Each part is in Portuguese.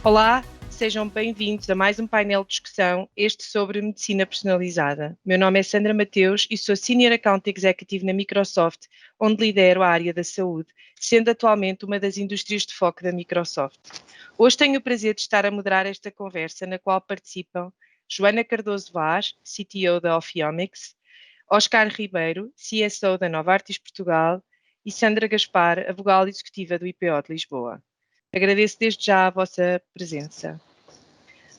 Olá, sejam bem-vindos a mais um painel de discussão, este sobre medicina personalizada. Meu nome é Sandra Mateus e sou Senior Account Executive na Microsoft, onde lidero a área da saúde, sendo atualmente uma das indústrias de foco da Microsoft. Hoje tenho o prazer de estar a moderar esta conversa, na qual participam Joana Cardoso Vaz, CTO da Ophiomics, Oscar Ribeiro, CSO da Novartis Portugal e Sandra Gaspar, a vogal executiva do IPO de Lisboa. Agradeço desde já a vossa presença.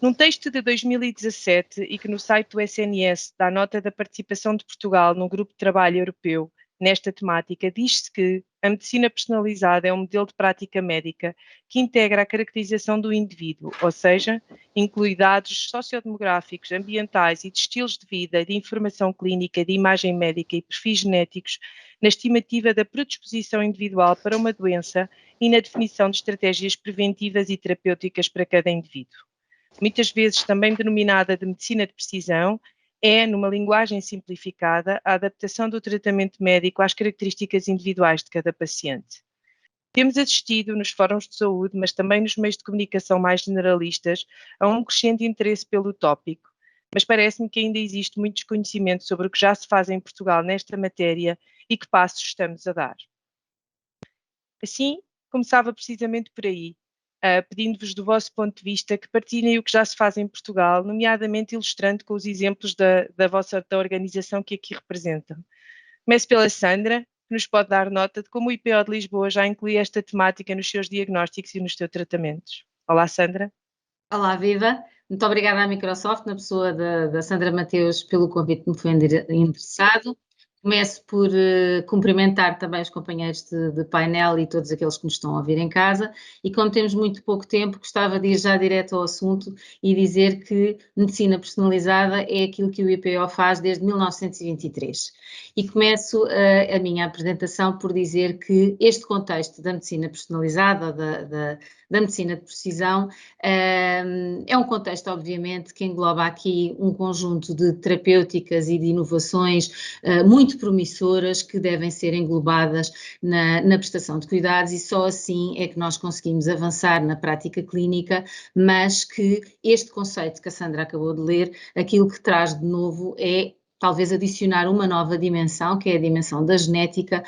Num texto de 2017 e que no site do SNS dá nota da participação de Portugal num grupo de trabalho europeu nesta temática, diz-se que a medicina personalizada é um modelo de prática médica que integra a caracterização do indivíduo, ou seja, inclui dados sociodemográficos, ambientais e de estilos de vida, de informação clínica, de imagem médica e perfis genéticos na estimativa da predisposição individual para uma doença e na definição de estratégias preventivas e terapêuticas para cada indivíduo. Muitas vezes também denominada de medicina de precisão, é, numa linguagem simplificada, a adaptação do tratamento médico às características individuais de cada paciente. Temos assistido nos fóruns de saúde, mas também nos meios de comunicação mais generalistas, a um crescente interesse pelo tópico, mas parece-me que ainda existe muito desconhecimento sobre o que já se faz em Portugal nesta matéria e que passos estamos a dar. Assim, começava precisamente por aí, pedindo-vos do vosso ponto de vista que partilhem o que já se faz em Portugal, nomeadamente ilustrando com os exemplos da organização que aqui representam. Começo pela Sandra, que nos pode dar nota de como o IPO de Lisboa já inclui esta temática nos seus diagnósticos e nos seus tratamentos. Olá, Sandra. Olá, viva! Muito obrigada à Microsoft, na pessoa da Sandra Mateus, pelo convite que me foi endereçado. Começo por cumprimentar também os companheiros de painel e todos aqueles que nos estão a ouvir em casa, e como temos muito pouco tempo, gostava de ir já direto ao assunto e dizer que medicina personalizada é aquilo que o IPO faz desde 1923. E começo a minha apresentação por dizer que este contexto da medicina personalizada, da medicina de precisão, é um contexto, obviamente, que engloba aqui um conjunto de terapêuticas e de inovações muito promissoras que devem ser englobadas na prestação de cuidados, e só assim é que nós conseguimos avançar na prática clínica, mas que este conceito que a Sandra acabou de ler, aquilo que traz de novo é talvez adicionar uma nova dimensão, que é a dimensão da genética,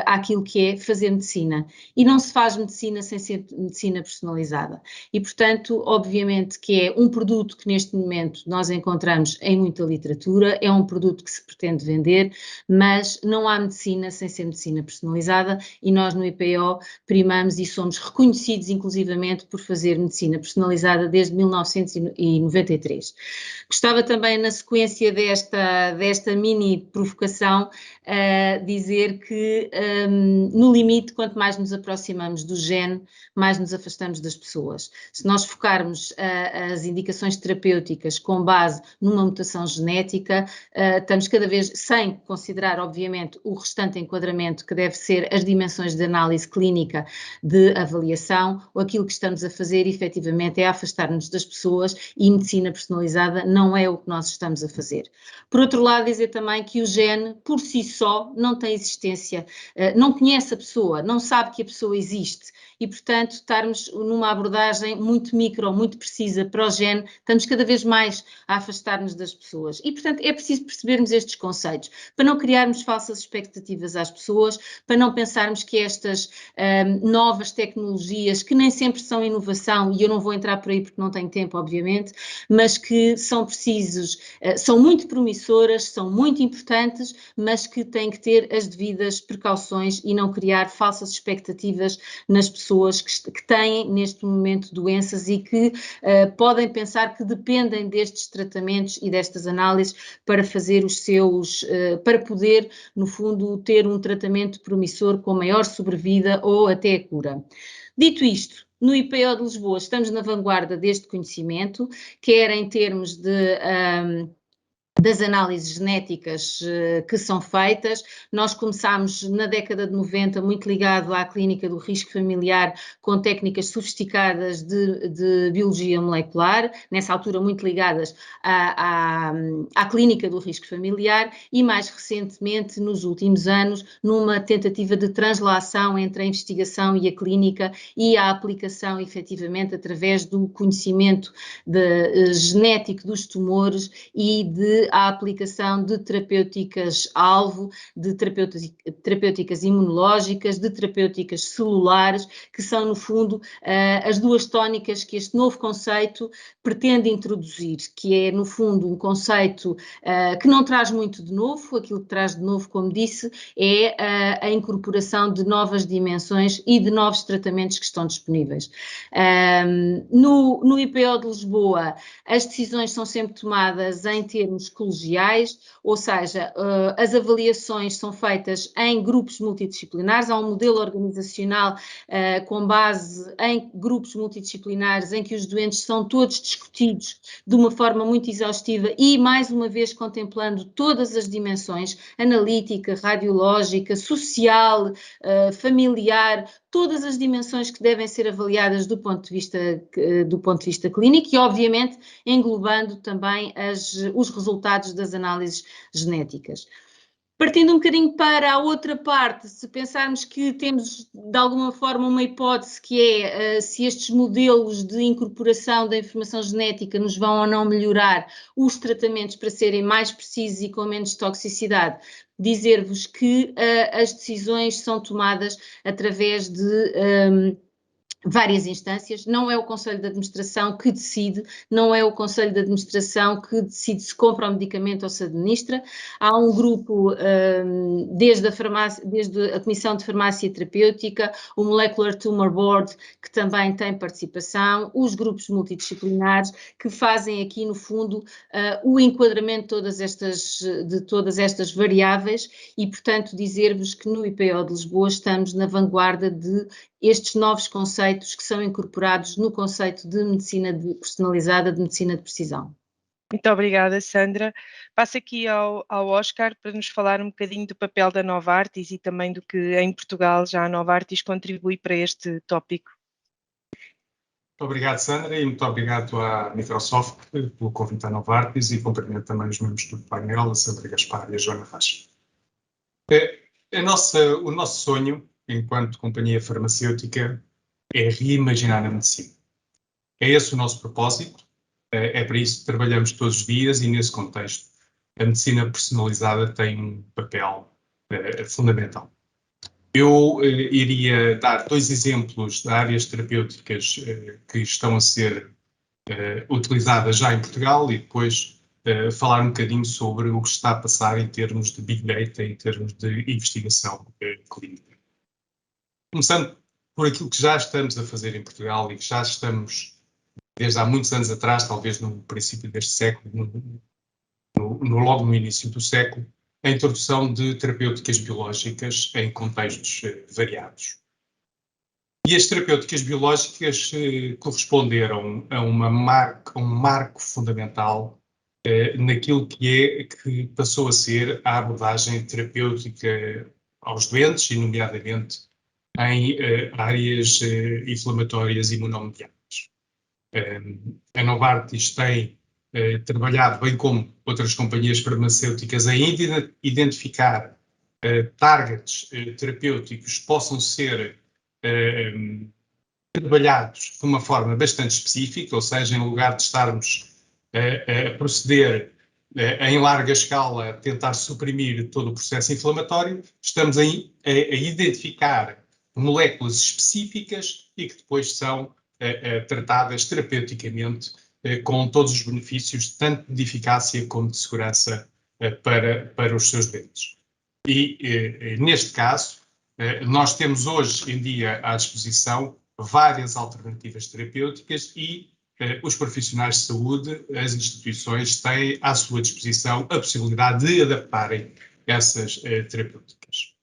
àquilo que é fazer medicina. E não se faz medicina sem ser medicina personalizada. E, portanto, obviamente que é um produto que neste momento nós encontramos em muita literatura, é um produto que se pretende vender, mas não há medicina sem ser medicina personalizada, e nós no IPO primamos e somos reconhecidos inclusivamente por fazer medicina personalizada desde 1993. Gostava também, na sequência desta mini provocação, dizer que, no limite, quanto mais nos aproximamos do gene, mais nos afastamos das pessoas. Se nós focarmos as indicações terapêuticas com base numa mutação genética, estamos cada vez, sem considerar, obviamente, o restante enquadramento que deve ser as dimensões de análise clínica, de avaliação, ou aquilo que estamos a fazer, efetivamente, é afastar-nos das pessoas, e medicina personalizada não é o que nós estamos a fazer. Por outro lado, dizer também que o gene, por si só, não tem existência, não conhece a pessoa, não sabe que a pessoa existe, e, portanto, estarmos numa abordagem muito micro, muito precisa para o gene, estamos cada vez mais a afastar-nos das pessoas. E, portanto, é preciso percebermos estes conceitos, para não criarmos falsas expectativas às pessoas, para não pensarmos que estas novas tecnologias, que nem sempre são inovação, e eu não vou entrar por aí porque não tenho tempo, obviamente, mas que são precisos, são muito promissoras, são muito importantes, mas que têm que ter as devidas precauções e não criar falsas expectativas nas pessoas que têm neste momento doenças e que podem pensar que dependem destes tratamentos e destas análises para fazer os seus, para poder, no fundo, ter um tratamento promissor com maior sobrevida ou até a cura. Dito isto, no IPO de Lisboa estamos na vanguarda deste conhecimento, quer em termos de das análises genéticas que são feitas. Nós começámos na década de 90 muito ligado à clínica do risco familiar, com técnicas sofisticadas de biologia molecular, nessa altura muito ligadas à clínica do risco familiar, e mais recentemente, nos últimos anos, numa tentativa de translação entre a investigação e a clínica e a aplicação efetivamente através do conhecimento genético dos tumores e a aplicação de terapêuticas-alvo, de terapêuticas imunológicas, de terapêuticas celulares, que são, no fundo, as duas tónicas que este novo conceito pretende introduzir, que é, no fundo, um conceito que não traz muito de novo. Aquilo que traz de novo, como disse, é a incorporação de novas dimensões e de novos tratamentos que estão disponíveis. No IPO de Lisboa, as decisões são sempre tomadas em termos colegiais, ou seja, as avaliações são feitas em grupos multidisciplinares. Há um modelo organizacional com base em grupos multidisciplinares em que os doentes são todos discutidos de uma forma muito exaustiva e, mais uma vez, contemplando todas as dimensões: analítica, radiológica, social, familiar, todas as dimensões que devem ser avaliadas do ponto de vista clínico e, obviamente, englobando também os resultados das análises genéticas. Partindo um bocadinho para a outra parte, se pensarmos que temos de alguma forma uma hipótese que é se estes modelos de incorporação da informação genética nos vão ou não melhorar os tratamentos para serem mais precisos e com menos toxicidade, dizer-vos que as decisões são tomadas através de várias instâncias. Não é o Conselho de Administração que decide, não é o Conselho de Administração que decide se compra o medicamento ou se administra. Há um grupo, desde a Comissão de Farmácia Terapêutica, o Molecular Tumor Board, que também tem participação, os grupos multidisciplinares, que fazem aqui, no fundo, o enquadramento de todas estas variáveis e, portanto, dizer-vos que no IPO de Lisboa estamos na vanguarda de estes novos conceitos que são incorporados no conceito de medicina personalizada, de medicina de precisão. Muito obrigada, Sandra. Passo aqui ao Oscar para nos falar um bocadinho do papel da Novartis e também do que em Portugal já a Novartis contribui para este tópico. Muito obrigado, Sandra, e muito obrigado à Microsoft pelo convite à Novartis e cumprimento também os membros do painel, a Sandra Gaspar e a Joana Rocha. O nosso sonho, enquanto companhia farmacêutica, é reimaginar a medicina. É esse o nosso propósito, é para isso que trabalhamos todos os dias e, nesse contexto, a medicina personalizada tem um papel fundamental. Eu iria dar 2 exemplos de áreas terapêuticas que estão a ser utilizadas já em Portugal e depois falar um bocadinho sobre o que está a passar em termos de Big Data, em termos de investigação clínica. Começando por aquilo que já estamos a fazer em Portugal e que já estamos, desde há muitos anos atrás, talvez no princípio deste século, logo no início do século, a introdução de terapêuticas biológicas em contextos variados. E as terapêuticas biológicas corresponderam a um marco fundamental naquilo que passou a ser a abordagem terapêutica aos doentes, e nomeadamente em áreas inflamatórias imunomediadas. A Novartis tem trabalhado, bem como outras companhias farmacêuticas, em identificar targets terapêuticos que possam ser trabalhados de uma forma bastante específica, ou seja, em lugar de estarmos a proceder em larga escala, a tentar suprimir todo o processo inflamatório, estamos a identificar moléculas específicas e que depois são tratadas terapeuticamente com todos os benefícios, tanto de eficácia como de segurança para os seus doentes. E neste caso, nós temos hoje em dia à disposição várias alternativas terapêuticas e os profissionais de saúde, as instituições, têm à sua disposição a possibilidade de adaptarem essas terapêuticas.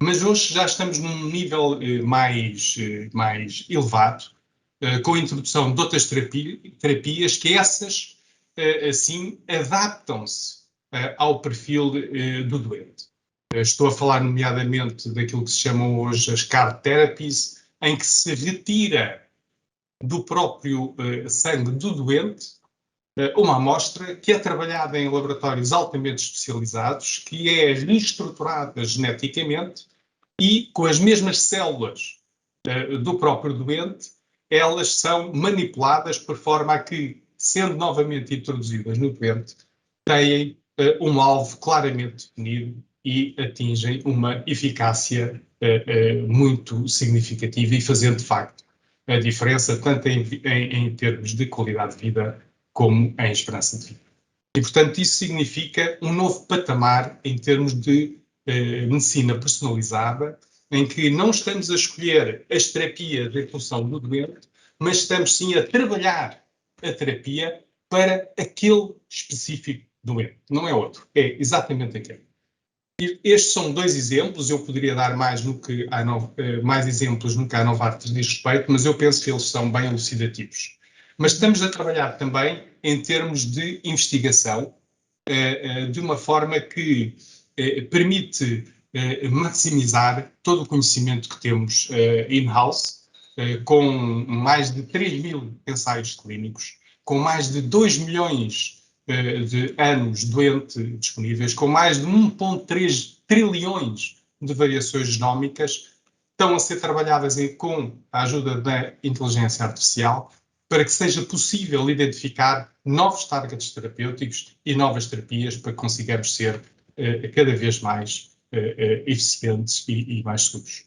Mas hoje já estamos num nível mais elevado, com a introdução de outras terapias que essas, assim, adaptam-se ao perfil do doente. Estou a falar nomeadamente daquilo que se chamam hoje as CAR therapies, em que se retira do próprio sangue do doente uma amostra que é trabalhada em laboratórios altamente especializados, que é reestruturada geneticamente e com as mesmas células do próprio doente, elas são manipuladas por forma a que, sendo novamente introduzidas no doente, têm um alvo claramente definido e atingem uma eficácia muito significativa e fazendo, de facto, a diferença tanto em termos de qualidade de vida como em esperança de vida. E, portanto, isso significa um novo patamar em termos de medicina personalizada, em que não estamos a escolher as terapias em função do doente, mas estamos sim a trabalhar a terapia para aquele específico doente. Não é outro, é exatamente aquele. E estes são 2 exemplos, eu poderia dar mais, mais exemplos no que a Novartis diz respeito, mas eu penso que eles são bem elucidativos. Mas estamos a trabalhar também em termos de investigação, de uma forma que permite maximizar todo o conhecimento que temos in-house, com mais de 3.000 ensaios clínicos, com mais de 2 milhões de anos doente disponíveis, com mais de 1,3 trilhões de variações genómicas, estão a ser trabalhadas com a ajuda da inteligência artificial para que seja possível identificar novos targets terapêuticos e novas terapias para que consigamos ser cada vez mais eficientes e mais seguros.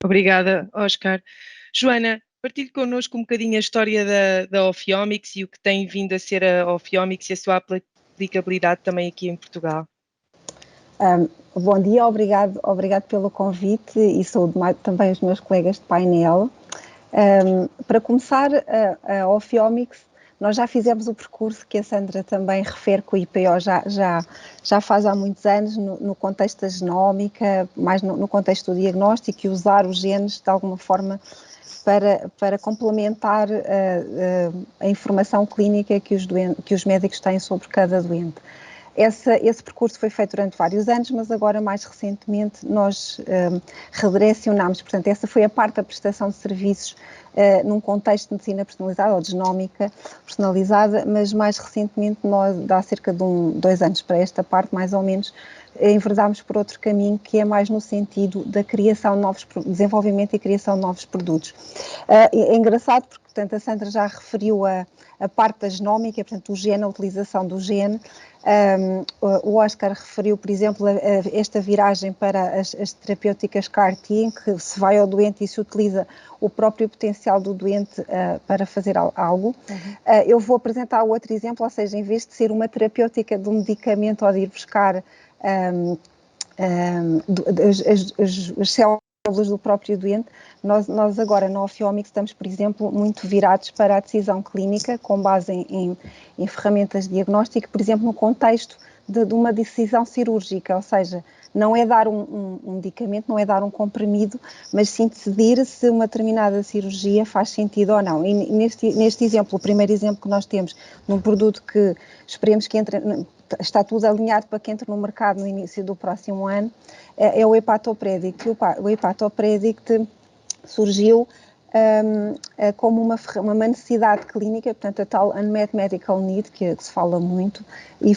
Obrigada, Oscar. Joana, partilhe connosco um bocadinho a história da Ophiomix e o que tem vindo a ser a Ophiomix e a sua aplicabilidade também aqui em Portugal. Bom dia, obrigado pelo convite e saúde também os meus colegas de painel. Para começar, a Ophiomix, nós já fizemos o percurso que a Sandra também refere, que o IPO já faz há muitos anos no contexto da genómica, mais no contexto do diagnóstico, e usar os genes de alguma forma para complementar a informação clínica que os médicos têm sobre cada doente. Esse percurso foi feito durante vários anos, mas agora, mais recentemente, nós redirecionámos. Portanto, essa foi a parte da prestação de serviços num contexto de medicina personalizada ou de genómica personalizada, mas mais recentemente, nós, há cerca de 2 anos para esta parte, mais ou menos, enverdámos por outro caminho que é mais no sentido da criação de novos, desenvolvimento e criação de novos produtos. É engraçado porque, portanto, a Sandra já referiu a parte da genómica, portanto, o gene, a utilização do gene. O Oscar referiu, por exemplo, esta viragem para as terapêuticas CAR-T, em que se vai ao doente e se utiliza o próprio potencial do doente para fazer algo. Eu vou apresentar outro exemplo, ou seja, em vez de ser uma terapêutica de um medicamento ou de ir buscar as células do próprio doente, nós agora na Ophiomix estamos, por exemplo, muito virados para a decisão clínica com base em ferramentas de diagnóstico, por exemplo, no contexto de uma decisão cirúrgica, ou seja, não é dar um medicamento, não é dar um comprimido, mas sim decidir se uma determinada cirurgia faz sentido ou não. E neste exemplo, o primeiro exemplo que nós temos, num produto que esperemos que entre, está tudo alinhado para que entre no mercado no início do próximo ano, é o Hepatopredict. O Hepatopredict surgiu como uma necessidade clínica, portanto a tal unmet medical need que se fala muito, e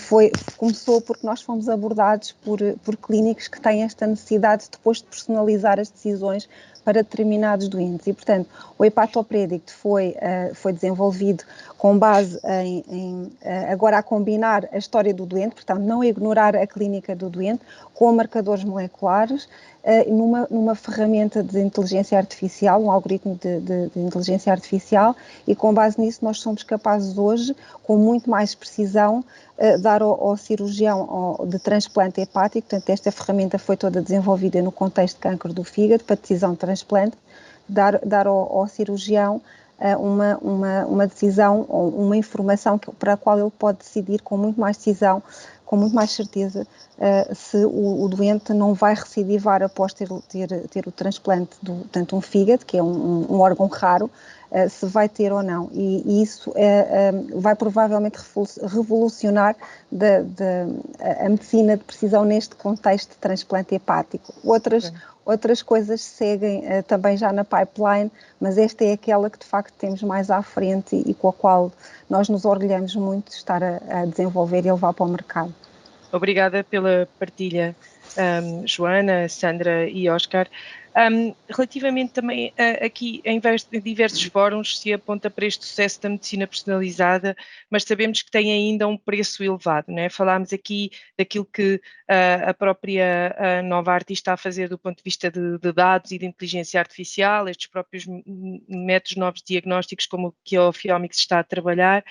começou porque nós fomos abordados por clínicos que têm esta necessidade depois de personalizar as decisões para determinados doentes, e portanto o Hepatopredict foi desenvolvido com base agora a combinar a história do doente, portanto não ignorar a clínica do doente, com marcadores moleculares, numa ferramenta de inteligência artificial, um algoritmo de inteligência artificial, e com base nisso nós somos capazes hoje, com muito mais precisão, dar ao cirurgião de transplante hepático, portanto esta ferramenta foi toda desenvolvida no contexto de câncer do fígado, para decisão de transplante, dar ao cirurgião uma decisão ou uma informação para a qual ele pode decidir com muito mais decisão, com muito mais certeza se o doente não vai recidivar após ter o transplante portanto, um fígado, que é um órgão raro, se vai ter ou não. E isso vai provavelmente revolucionar a medicina de precisão neste contexto de transplante hepático. Outras coisas seguem também já na pipeline, mas esta é aquela que de facto temos mais à frente e com a qual nós nos orgulhamos muito de estar a desenvolver e a levar para o mercado. Obrigada pela partilha, Joana, Sandra e Oscar. Relativamente também aqui em diversos fóruns se aponta para este sucesso da medicina personalizada, mas sabemos que tem ainda um preço elevado, não é? Falámos aqui daquilo que a própria Novartis está a fazer do ponto de vista de dados e de inteligência artificial, estes próprios métodos novos diagnósticos como o que a Ophthalmics está a trabalhar.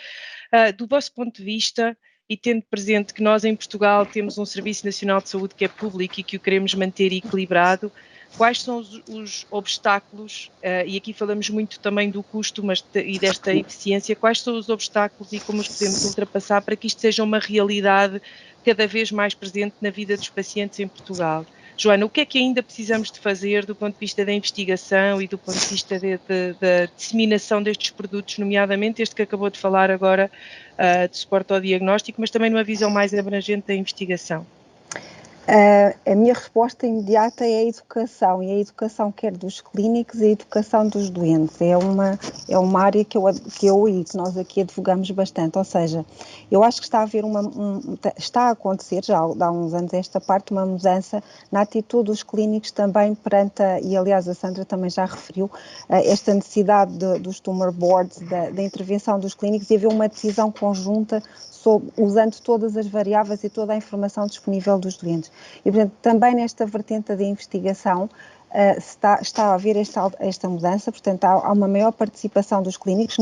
Do vosso ponto de vista, e tendo presente que nós em Portugal temos um Serviço Nacional de Saúde que é público e que o queremos manter equilibrado, quais são os obstáculos, e aqui falamos muito também do custo e desta eficiência, quais são os obstáculos e como os podemos ultrapassar para que isto seja uma realidade cada vez mais presente na vida dos pacientes em Portugal? Joana, o que é que ainda precisamos de fazer do ponto de vista da investigação e do ponto de vista da disseminação destes produtos, nomeadamente este que acabou de falar agora, de suporte ao diagnóstico, mas também numa visão mais abrangente da investigação? A minha resposta imediata é a educação, e a educação quer dos clínicos e a educação dos doentes. É uma área que eu e que nós aqui advogamos bastante, ou seja, eu acho que está a haver está a acontecer já há uns anos esta parte, uma mudança na atitude dos clínicos também perante, e aliás a Sandra também já referiu, esta necessidade dos tumor boards, da intervenção dos clínicos e haver uma decisão conjunta usando todas as variáveis e toda a informação disponível dos doentes. E, portanto, também nesta vertente da investigação está a haver esta mudança, portanto, há uma maior participação dos clínicos.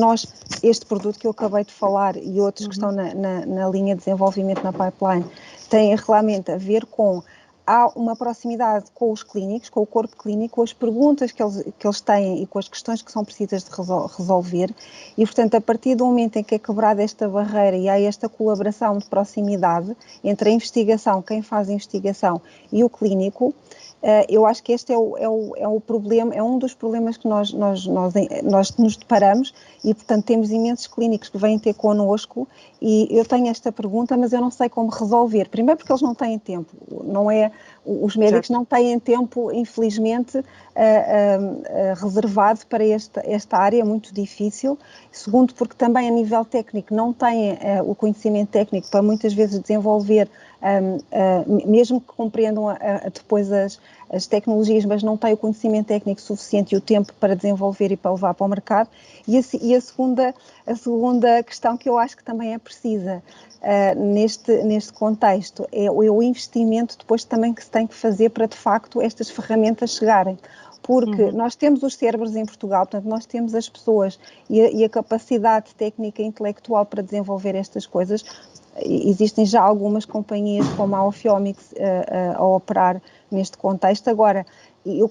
Este produto que eu acabei de falar e outros que estão na linha de desenvolvimento na pipeline, têm realmente a ver com há uma proximidade com os clínicos, com o corpo clínico, com as perguntas que eles têm e com as questões que são precisas de resolver e, portanto, a partir do momento em que é quebrada esta barreira e há esta colaboração de proximidade entre a investigação, quem faz a investigação e o clínico, eu acho que este é o problema, é um dos problemas que nós nos deparamos e, portanto, temos imensos clínicos que vêm ter connosco e eu tenho esta pergunta, mas eu não sei como resolver. Primeiro porque eles não têm tempo, os médicos não têm tempo, infelizmente, reservado para esta área, é muito difícil. Segundo, porque também a nível técnico não têm o conhecimento técnico para muitas vezes desenvolver, mesmo que compreendam depois as tecnologias, mas não têm o conhecimento técnico suficiente e o tempo para desenvolver e para levar para o mercado. E a segunda questão que eu acho que também é precisa neste contexto é o investimento depois também que se tem que fazer para de facto estas ferramentas chegarem. Porque nós temos os cérebros em Portugal, portanto nós temos as pessoas e a capacidade técnica e intelectual para desenvolver estas coisas. Existem já algumas companhias como a Ophthalmics a operar neste contexto. Agora,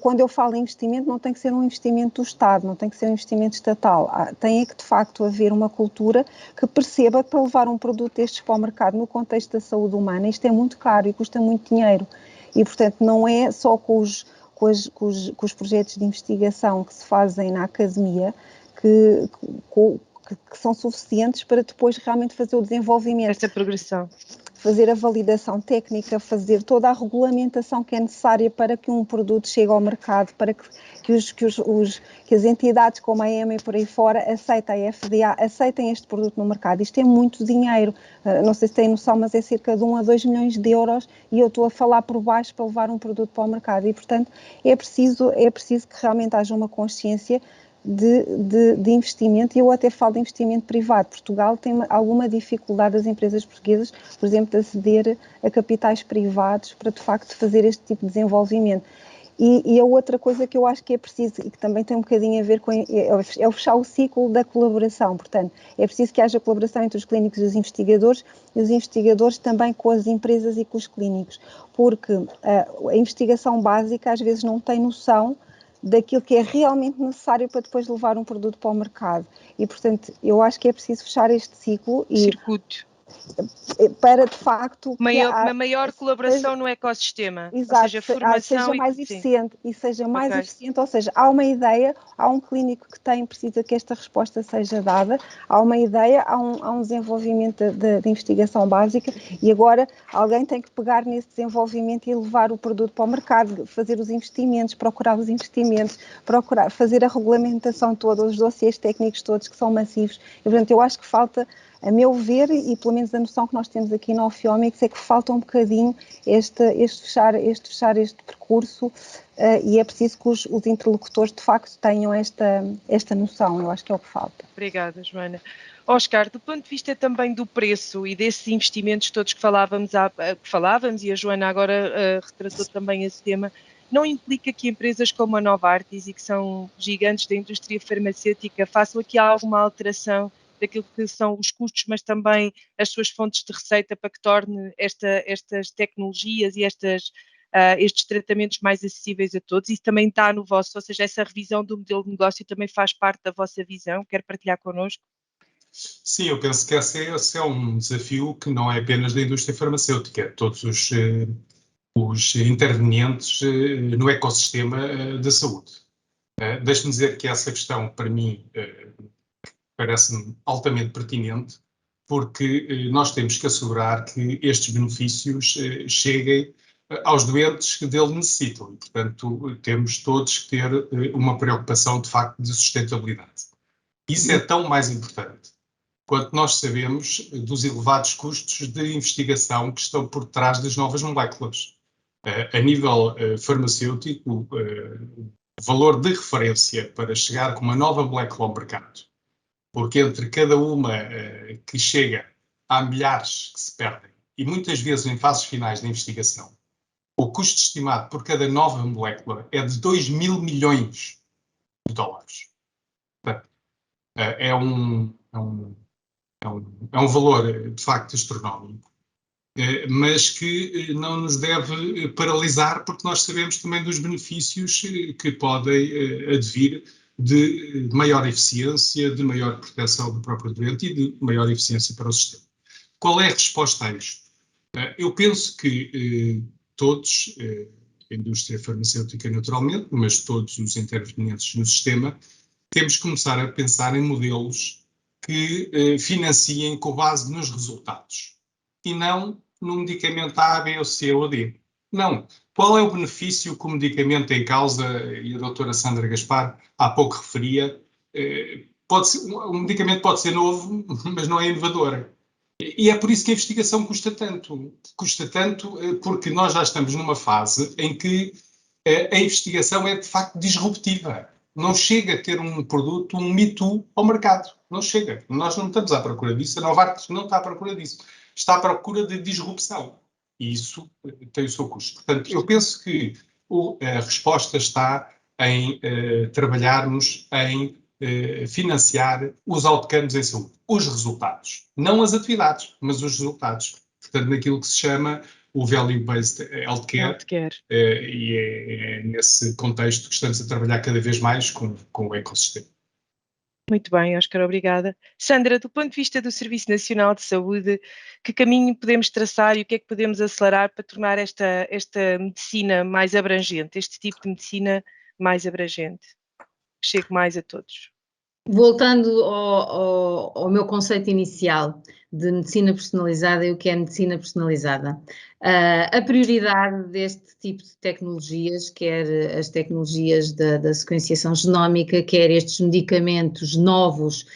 quando eu falo em investimento, não tem que ser um investimento do Estado, não tem que ser um investimento estatal. Tem que, de facto, haver uma cultura que perceba que para levar um produto destes para o mercado no contexto da saúde humana, isto é muito caro e custa muito dinheiro. E, portanto, não é só com os projetos de investigação que se fazem na academia que são suficientes para depois realmente fazer o desenvolvimento. Esta progressão. Fazer a validação técnica, fazer toda a regulamentação que é necessária para que um produto chegue ao mercado, para que as entidades como a EMA e por aí fora aceitem, a FDA, aceitem este produto no mercado. Isto é muito dinheiro, não sei se têm noção, mas é cerca de 1 a 2 milhões de euros e eu estou a falar por baixo para levar um produto para o mercado e, portanto, é preciso que realmente haja uma consciência de investimento, e eu até falo de investimento privado. Portugal tem alguma dificuldade das empresas portuguesas, por exemplo, de aceder a capitais privados para de facto fazer este tipo de desenvolvimento. E a outra coisa que eu acho que é preciso e que também tem um bocadinho a ver com é o fechar o ciclo da colaboração. Portanto, é preciso que haja colaboração entre os clínicos e os investigadores também com as empresas e com os clínicos, porque a investigação básica às vezes não tem noção daquilo que é realmente necessário para depois levar um produto para o mercado. E, portanto, eu acho que é preciso fechar este ciclo. Circuito. para de facto uma maior colaboração no ecossistema. Exato, ou seja, formação seja mais eficiente sim. e seja mais eficiente, ou seja, há uma ideia, há um clínico que precisa que esta resposta seja dada, há uma ideia, há um desenvolvimento de investigação básica e agora alguém tem que pegar nesse desenvolvimento e levar o produto para o mercado, fazer os investimentos, procurar os investimentos, fazer a regulamentação toda, os dossiês técnicos todos que são massivos. E, portanto, eu acho que falta, a meu ver, e pelo menos a noção que nós temos aqui na Ophthalmics, é que falta um bocadinho fechar este percurso e é preciso que os interlocutores de facto tenham esta noção, eu acho que é o que falta. Obrigada, Joana. Oscar, do ponto de vista também do preço e desses investimentos todos que falávamos e a Joana agora retratou também esse tema, não implica que empresas como a Novartis e que são gigantes da indústria farmacêutica façam aqui alguma alteração daquilo que são os custos, mas também as suas fontes de receita para que torne estas tecnologias e estes tratamentos mais acessíveis a todos? Isso também está no vosso, ou seja, essa revisão do modelo de negócio também faz parte da vossa visão? Quer partilhar connosco? Sim, eu penso que esse é um desafio que não é apenas da indústria farmacêutica, todos os intervenientes no ecossistema da saúde. Deixe-me dizer que essa questão, para mim, parece-me altamente pertinente, porque nós temos que assegurar que estes benefícios cheguem aos doentes que dele necessitam e, portanto, temos todos que ter uma preocupação, de facto, de sustentabilidade. Isso é tão mais importante quanto nós sabemos dos elevados custos de investigação que estão por trás das novas moléculas. A nível farmacêutico, o valor de referência para chegar com uma nova molécula ao mercado, porque entre cada uma que chega, há milhares que se perdem, e muitas vezes em fases finais da investigação, o custo estimado por cada nova molécula é de 2.000 milhões de dólares. Portanto, é um valor, de facto, astronómico, mas que não nos deve paralisar, porque nós sabemos também dos benefícios que podem advir de maior eficiência, de maior proteção do próprio doente e de maior eficiência para o sistema. Qual é a resposta a isto? Eu penso que todos, a indústria farmacêutica naturalmente, mas todos os intervenientes no sistema, temos que começar a pensar em modelos que financiem com base nos resultados e não no medicamento A, B, ou C ou D. Não. Qual é o benefício que o medicamento em causa, e a doutora Sandra Gaspar há pouco referia, o medicamento pode ser novo, mas não é inovador. E é por isso que a investigação custa tanto. Custa tanto porque nós já estamos numa fase em que a investigação é de facto disruptiva. Não chega a ter um produto, um Me Too ao mercado. Não chega. Nós não estamos à procura disso. A Novartis não está à procura disso. Está à procura de disrupção. E isso tem o seu custo. Portanto, eu penso que a resposta está em trabalharmos em financiar os outcomes em saúde. Os resultados. Não as atividades, mas os resultados. Portanto, naquilo que se chama o Value-Based Healthcare. E é nesse contexto que estamos a trabalhar cada vez mais com o ecossistema. Muito bem, Oscar, obrigada. Sandra, do ponto de vista do Serviço Nacional de Saúde, que caminho podemos traçar e o que é que podemos acelerar para tornar esta medicina mais abrangente, este tipo de medicina mais abrangente, que chegue mais a todos? Voltando ao meu conceito inicial de medicina personalizada e o que é medicina personalizada. A prioridade deste tipo de tecnologias, quer as tecnologias da sequenciação genómica, quer estes medicamentos novos,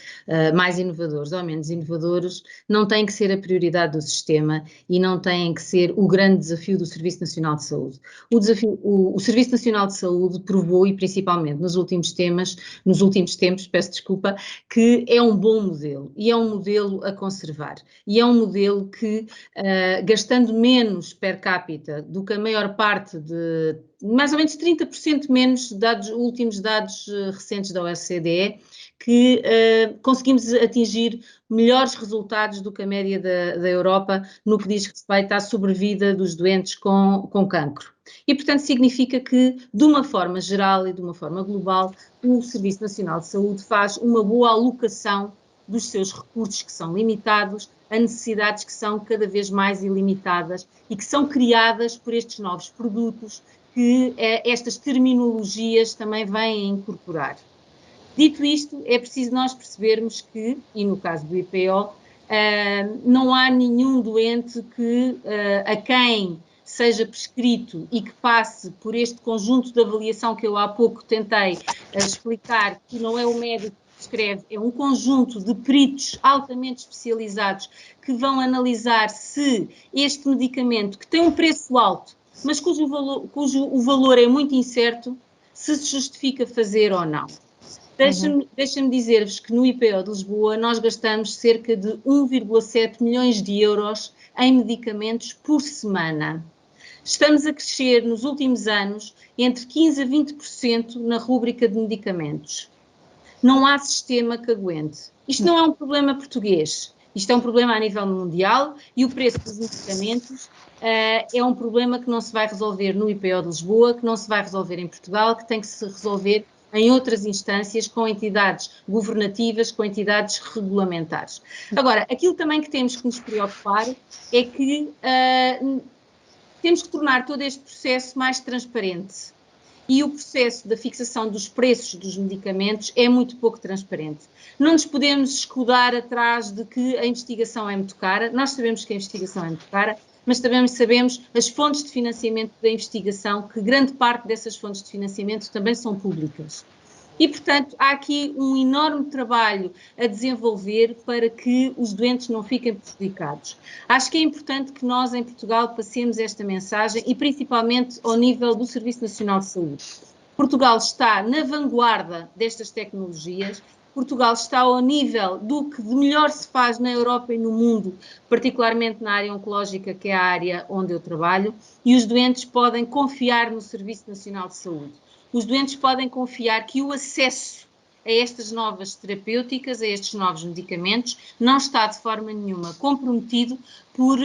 mais inovadores ou menos inovadores, não tem que ser a prioridade do sistema e não tem que ser o grande desafio do Serviço Nacional de Saúde. O Serviço Nacional de Saúde provou, e principalmente nos últimos tempos, peço desculpa, que é um bom modelo e é um modelo a conservar. E é um modelo que, gastando menos per capita do que a maior parte de, mais ou menos 30% menos, últimos dados recentes da OCDE, que conseguimos atingir melhores resultados do que a média da Europa no que diz respeito à sobrevida dos doentes com cancro. E, portanto, significa que, de uma forma geral e de uma forma global, o Serviço Nacional de Saúde faz uma boa alocação dos seus recursos que são limitados a necessidades que são cada vez mais ilimitadas e que são criadas por estes novos produtos que estas terminologias também vêm a incorporar. Dito isto, é preciso nós percebermos que, e no caso do IPO, não há nenhum doente que, a quem seja prescrito e que passe por este conjunto de avaliação que eu há pouco tentei explicar, que não é o médico que prescreve, é um conjunto de peritos altamente especializados que vão analisar se este medicamento, que tem um preço alto, mas cujo o valor é muito incerto, se justifica fazer ou não. Deixa-me dizer-vos que no IPO de Lisboa nós gastamos cerca de 1,7 milhões de euros em medicamentos por semana. Estamos a crescer nos últimos anos entre 15% a 20% na rúbrica de medicamentos. Não há sistema que aguente. Isto não é um problema português, isto é um problema a nível mundial e o preço dos medicamentos é um problema que não se vai resolver no IPO de Lisboa, que não se vai resolver em Portugal, que tem que se resolver em outras instâncias, com entidades governativas, com entidades regulamentares. Agora, aquilo também que temos que nos preocupar é que temos que tornar todo este processo mais transparente. E o processo da fixação dos preços dos medicamentos é muito pouco transparente. Não nos podemos escudar atrás de que a investigação é muito cara. Nós sabemos que a investigação é muito cara, mas também sabemos as fontes de financiamento da investigação, que grande parte dessas fontes de financiamento também são públicas. E, portanto, há aqui um enorme trabalho a desenvolver para que os doentes não fiquem prejudicados. Acho que é importante que nós, em Portugal, passemos esta mensagem e, principalmente, ao nível do Serviço Nacional de Saúde. Portugal está na vanguarda destas tecnologias. Portugal está ao nível do que de melhor se faz na Europa e no mundo, particularmente na área oncológica, que é a área onde eu trabalho, e os doentes podem confiar no Serviço Nacional de Saúde. Os doentes podem confiar que o acesso a estas novas terapêuticas, a estes novos medicamentos, não está de forma nenhuma comprometido por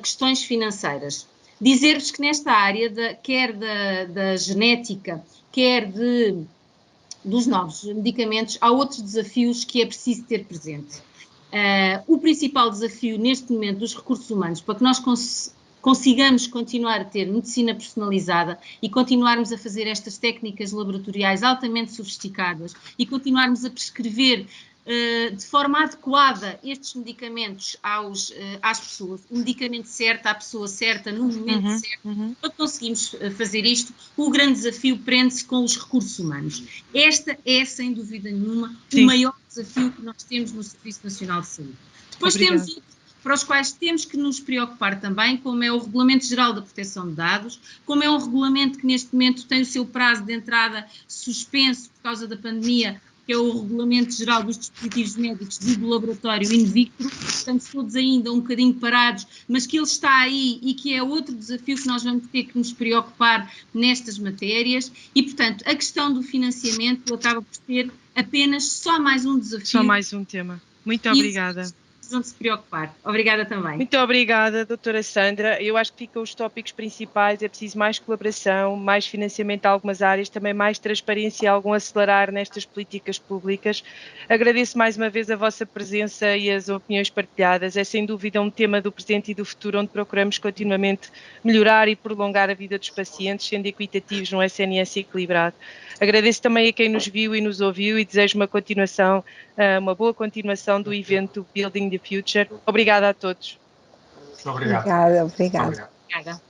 questões financeiras. Dizer-vos que nesta área, quer da genética, quer dos novos medicamentos, há outros desafios que é preciso ter presente. O principal desafio neste momento dos recursos humanos, para que nós consigamos continuar a ter medicina personalizada e continuarmos a fazer estas técnicas laboratoriais altamente sofisticadas e continuarmos a prescrever de forma adequada estes medicamentos às pessoas, o medicamento certo, à pessoa certa, no momento certo. Para conseguirmos fazer isto, o grande desafio prende-se com os recursos humanos. Esta é, sem dúvida nenhuma, o maior desafio que nós temos no Serviço Nacional de Saúde. Depois temos outros para os quais temos que nos preocupar também, como é o Regulamento Geral da Proteção de Dados, como é um regulamento que neste momento tem o seu prazo de entrada suspenso por causa da pandemia, que é o Regulamento Geral dos Dispositivos Médicos do Laboratório in vitro. Estamos todos ainda um bocadinho parados, mas que ele está aí e que é outro desafio que nós vamos ter que nos preocupar nestas matérias. E, portanto, a questão do financiamento acaba por ser apenas só mais um desafio. Só mais um tema. Muito obrigada. Precisam de se preocupar. Obrigada também. Muito obrigada, doutora Sandra. Eu acho que ficam os tópicos principais. É preciso mais colaboração, mais financiamento em algumas áreas, também mais transparência, algum acelerar nestas políticas públicas. Agradeço mais uma vez a vossa presença e as opiniões partilhadas. É sem dúvida um tema do presente e do futuro, onde procuramos continuamente melhorar e prolongar a vida dos pacientes, sendo equitativos num SNS equilibrado. Agradeço também a quem nos viu e nos ouviu e desejo uma boa continuação do evento Building the Future. Obrigada a todos. Obrigado. Obrigada. Obrigada.